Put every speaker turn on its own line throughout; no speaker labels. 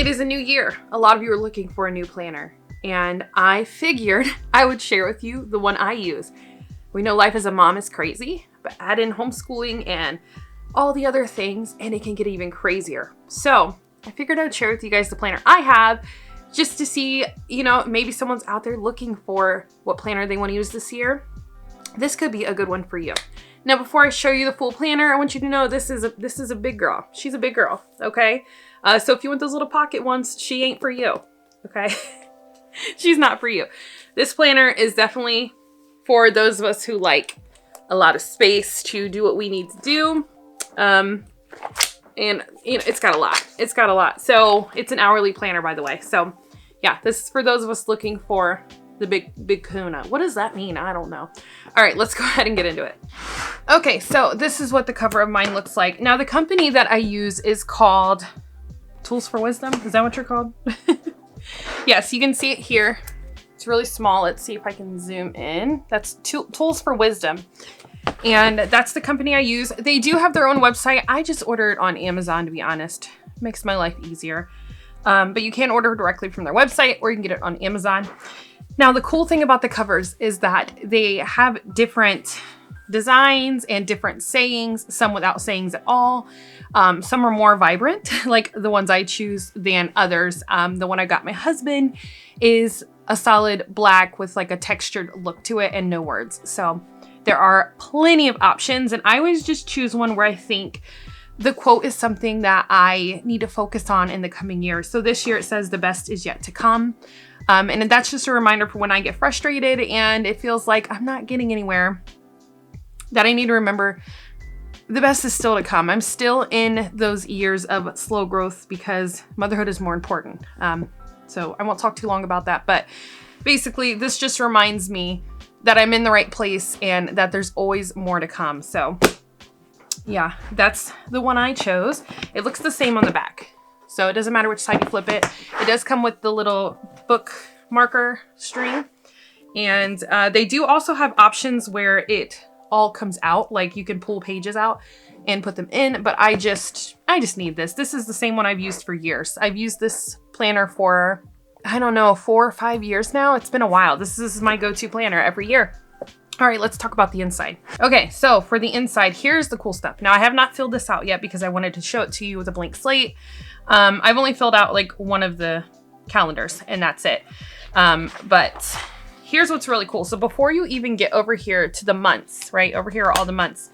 It is a new year. A lot of you are looking for a new planner, and I figured I would share with you the one I use. We know life as a mom is crazy, but add in homeschooling and all the other things, and it can get even crazier. So I figured I'd share with you guys the planner I have, just to see, maybe someone's out there looking for what planner they want to use this year. This could be a good one for you. Now, before I show you the full planner, I want you to know this is a big girl. She's a big girl, okay? So if you want those little pocket ones, she ain't for you, okay? She's not for you. This planner is definitely for those of us who like a lot of space to do what we need to do. And it's got a lot. It's got a lot. So it's an hourly planner, by the way. So yeah, this is for those of us looking for the big kahuna. What does that mean? I don't know. All right, let's go ahead and get into it. Okay, so this is what the cover of mine looks like. Now, the company that I use is called TOOLS4WISDOM. Is that what you're called? Yes, you can see it here. It's really small. Let's see if I can zoom in. That's TOOLS4WISDOM. And that's the company I use. They do have their own website. I just order it on Amazon, to be honest. It makes my life easier. But you can order directly from their website, or you can get it on Amazon. Now, the cool thing about the covers is that they have different designs and different sayings, some without sayings at all. Some are more vibrant, like the ones I choose, than others. The one I got my husband is a solid black with like a textured look to it and no words. So there are plenty of options, and I always just choose one where I think the quote is something that I need to focus on in the coming year. So this year it says the best is yet to come. And that's just a reminder for when I get frustrated and it feels like I'm not getting anywhere, that I need to remember the best is still to come. I'm still in those years of slow growth because motherhood is more important. So I won't talk too long about that, but basically this just reminds me that I'm in the right place and that there's always more to come. So yeah, that's the one I chose. It looks the same on the back, so it doesn't matter which side you flip it. It does come with the little book marker string, and they do also have options where it all comes out, like you can pull pages out and put them in, but I just need this. This is the same one I've used for years. I've used this planner for, I don't know, 4 or 5 years now. It's been a while. This is my go-to planner every year. All right, let's talk about the inside. Okay, so for the inside, here's the cool stuff. Now, I have not filled this out yet because I wanted to show it to you with a blank slate. I've only filled out like one of the calendars and that's it. But here's what's really cool. So before you even get over here to the months, right? Over here are all the months.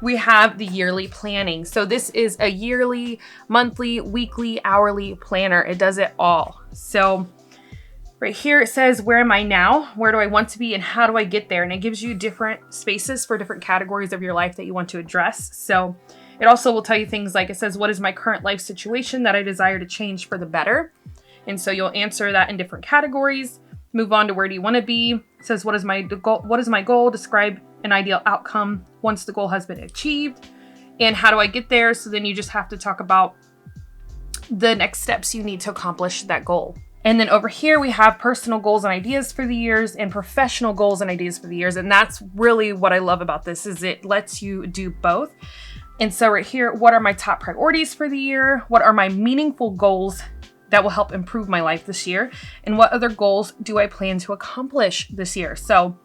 We have the yearly planning. So this is a yearly, monthly, weekly, hourly planner. It does it all. So right here, it says, where am I now? Where do I want to be? And how do I get there? And it gives you different spaces for different categories of your life that you want to address. So it also will tell you things like, it says, what is my current life situation that I desire to change for the better? And so you'll answer that in different categories. Move on to where do you want to be? It says, what is my goal? What is my goal? Describe an ideal outcome once the goal has been achieved. And how do I get there? So then you just have to talk about the next steps you need to accomplish that goal. And then over here, we have personal goals and ideas for the years and professional goals and ideas for the years. And that's really what I love about this, is it lets you do both. And so right here, what are my top priorities for the year? What are my meaningful goals that will help improve my life this year? And what other goals do I plan to accomplish this year? So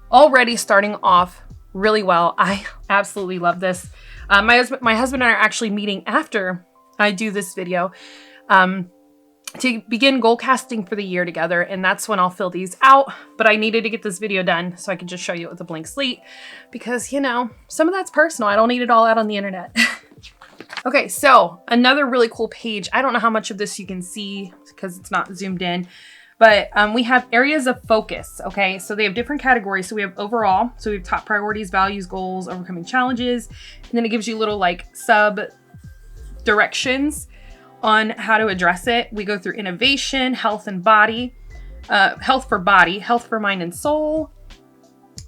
already starting off really well. I absolutely love this. My husband and I are actually meeting after I do this video to begin goal casting for the year together. And that's when I'll fill these out. But I needed to get this video done so I could just show you it with a blank slate because, some of that's personal. I don't need it all out on the internet. Okay, so another really cool page. I don't know how much of this you can see because it's not zoomed in, but we have areas of focus. Okay, so they have different categories. So we have overall, so we have top priorities, values, goals, overcoming challenges. And then it gives you little like sub directions on how to address it. We go through innovation, health and body, health for body, health for mind and soul,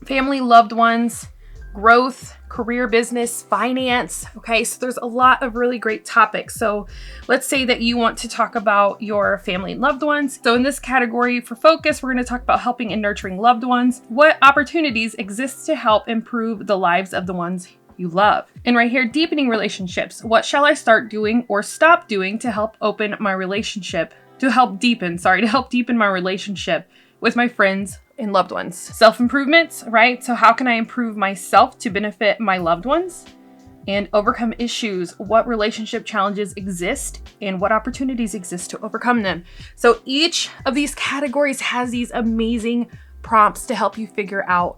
family, loved ones, growth, career, business, finance. Okay, so there's a lot of really great topics. So let's say that you want to talk about your family and loved ones. So in this category for focus, we're going to talk about helping and nurturing loved ones. What opportunities exist to help improve the lives of the ones you love. And right here, deepening relationships. What shall I start doing or stop doing to help deepen my relationship with my friends and loved ones? Self-improvements, right? So how can I improve myself to benefit my loved ones? And overcome issues. What relationship challenges exist and what opportunities exist to overcome them? So each of these categories has these amazing prompts to help you figure out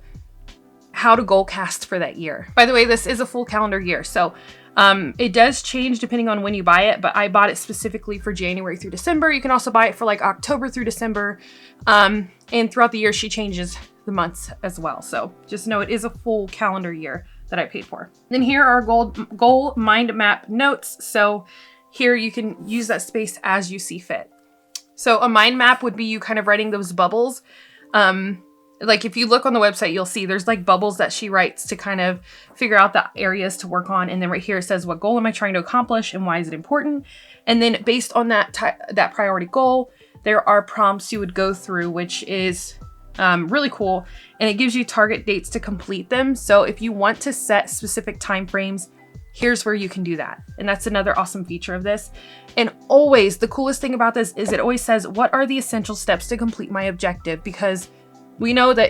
how to goal cast for that year. By the way, this is a full calendar year. So it does change depending on when you buy it, but I bought it specifically for January through December. You can also buy it for like October through December. And throughout the year, she changes the months as well. So just know it is a full calendar year that I paid for. Then here are goal mind map notes. So here you can use that space as you see fit. So a mind map would be you kind of writing those bubbles. Like if you look on the website, you'll see there's like bubbles that she writes to kind of figure out the areas to work on. And then right here it says, what goal am I trying to accomplish and why is it important? And then based on that priority goal, there are prompts you would go through, which is really cool. And it gives you target dates to complete them. So if you want to set specific time frames, here's where you can do that. And that's another awesome feature of this. And always, the coolest thing about this is it always says, what are the essential steps to complete my objective? Because we know that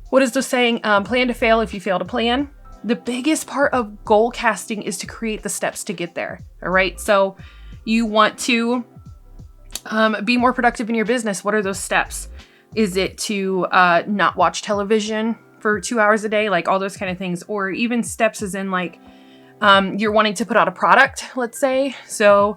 what is the saying? Plan to fail if you fail to plan. The biggest part of goal casting is to create the steps to get there. All right. So you want to be more productive in your business. What are those steps? Is it to not watch television for 2 hours a day? Like all those kind of things. Or even steps as in like you're wanting to put out a product, let's say. So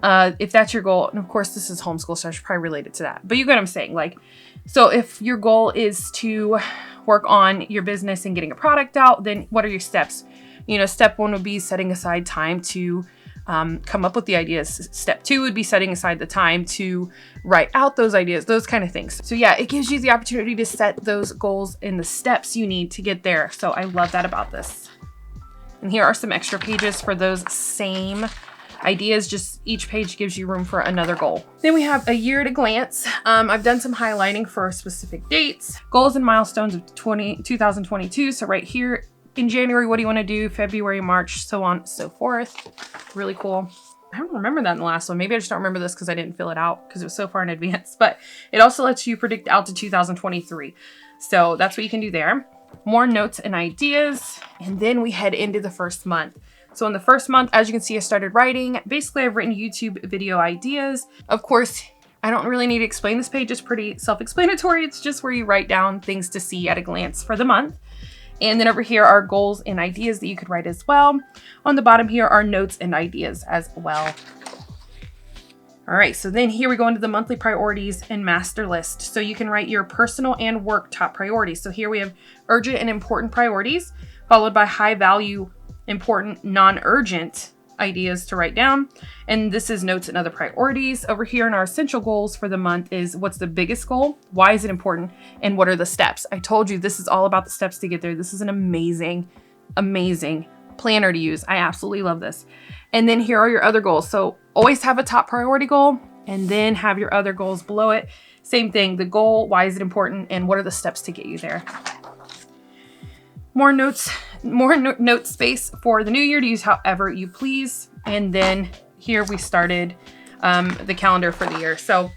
if that's your goal, and of course this is homeschool, so I should probably relate it to that. But you get what I'm saying. Like, so if your goal is to work on your business and getting a product out, then what are your steps? You know, step 1 would be setting aside time to come up with the ideas. Step 2 would be setting aside the time to write out those ideas, those kind of things. So yeah, it gives you the opportunity to set those goals and the steps you need to get there. So I love that about this. And here are some extra pages for those same ideas. Just each page gives you room for another goal. Then we have a year at a glance. I've done some highlighting for specific dates, goals and milestones of 2022. So right here in January, what do you want to do? February, March, so on and so forth. Really cool. I don't remember that in the last one. Maybe I just don't remember this because I didn't fill it out because it was so far in advance, but it also lets you predict out to 2023. So that's what you can do there. More notes and ideas. And then we head into the first month. So in the first month, as you can see, I started writing. Basically, I've written YouTube video ideas. Of course, I don't really need to explain this page. It's pretty self-explanatory. It's just where you write down things to see at a glance for the month. And then over here are goals and ideas that you could write as well. On the bottom here are notes and ideas as well. All right, so then here we go into the monthly priorities and master list. So you can write your personal and work top priorities. So here we have urgent and important priorities, followed by high value, important, non-urgent ideas to write down. And this is notes and other priorities. Over here in our essential goals for the month is what's the biggest goal? Why is it important? And what are the steps? I told you this is all about the steps to get there. This is an amazing, amazing planner to use. I absolutely love this. And then here are your other goals. So always have a top priority goal and then have your other goals below it. Same thing, the goal, why is it important? And what are the steps to get you there? More notes, note space for the new year to use however you please. And then here we started the calendar for the year. So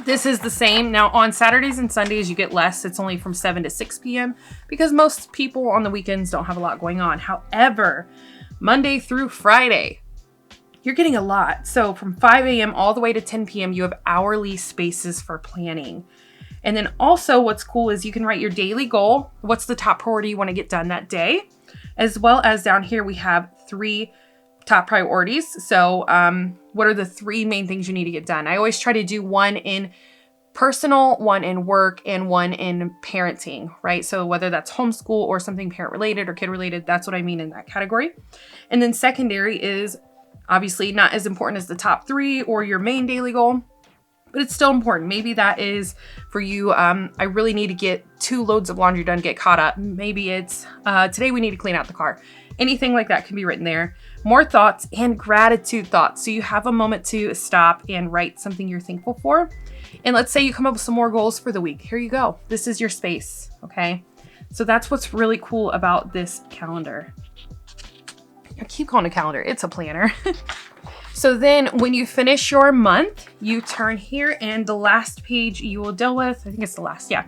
this is the same. Now on Saturdays and Sundays, you get less. It's only from 7 to 6 p.m. because most people on the weekends don't have a lot going on. However, Monday through Friday, you're getting a lot. So from 5 a.m. all the way to 10 p.m., you have hourly spaces for planning. And then also what's cool is you can write your daily goal. What's the top priority you want to get done that day? As well as down here, we have 3 top priorities. So what are the 3 main things you need to get done? I always try to do 1 in personal, 1 in work, and 1 in parenting, right? So whether that's homeschool or something parent related or kid related, that's what I mean in that category. And then secondary is obviously not as important as the top 3 or your main daily goal, but it's still important. Maybe that is for you. I really need to get 2 loads of laundry done, get caught up. Maybe it's today we need to clean out the car. Anything like that can be written there. More thoughts and gratitude thoughts. So you have a moment to stop and write something you're thankful for. And let's say you come up with some more goals for the week. Here you go. This is your space, okay? So that's what's really cool about this calendar. I keep calling it a calendar, it's a planner. So then when you finish your month, you turn here, and the last page you will deal with, I think it's the last, yeah,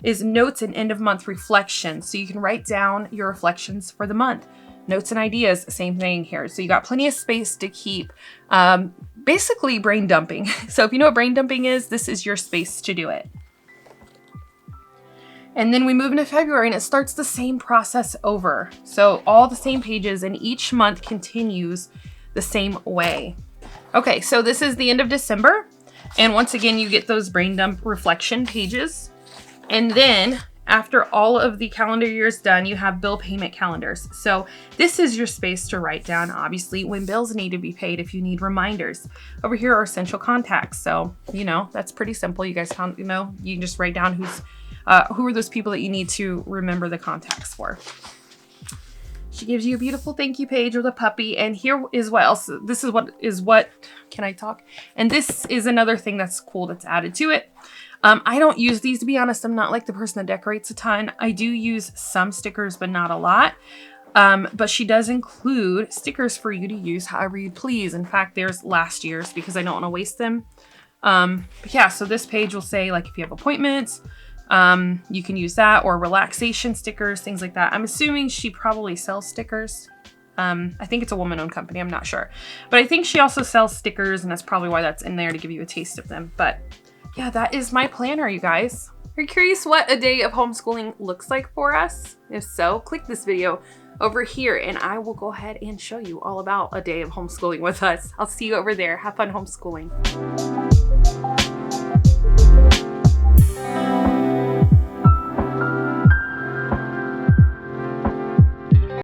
is notes and end of month reflections. So you can write down your reflections for the month. Notes and ideas, same thing here. So you got plenty of space to keep basically brain dumping. So if you know what brain dumping is, this is your space to do it. And then we move into February, and it starts the same process over. So all the same pages, and each month continues the same way. Okay, so this is the end of December. And once again, you get those brain dump reflection pages. And then after all of the calendar years done, you have bill payment calendars. So this is your space to write down, obviously, when bills need to be paid, if you need reminders. Over here are essential contacts. So, you know, that's pretty simple. You guys, you know, you can just write down who are those people that you need to remember the contacts for. She gives you a beautiful thank you page with a puppy. And here is what else. This is what, can I talk? And this is another thing that's cool that's added to it. I don't use these, to be honest. I'm not like the person that decorates a ton. I do use some stickers, but not a lot. But she does include stickers for you to use however you please. In fact, there's last year's because I don't want to waste them. But yeah, so this page will say, like, if you have appointments, you can use that, or relaxation stickers, things like that. I'm assuming she probably sells stickers. I think it's a woman-owned company. I'm not sure. But I think she also sells stickers, and that's probably why that's in there, to give you a taste of them. But yeah, that is my planner, you guys. Are you curious what a day of homeschooling looks like for us? If so, click this video over here, and I will go ahead and show you all about a day of homeschooling with us. I'll see you over there. Have fun homeschooling.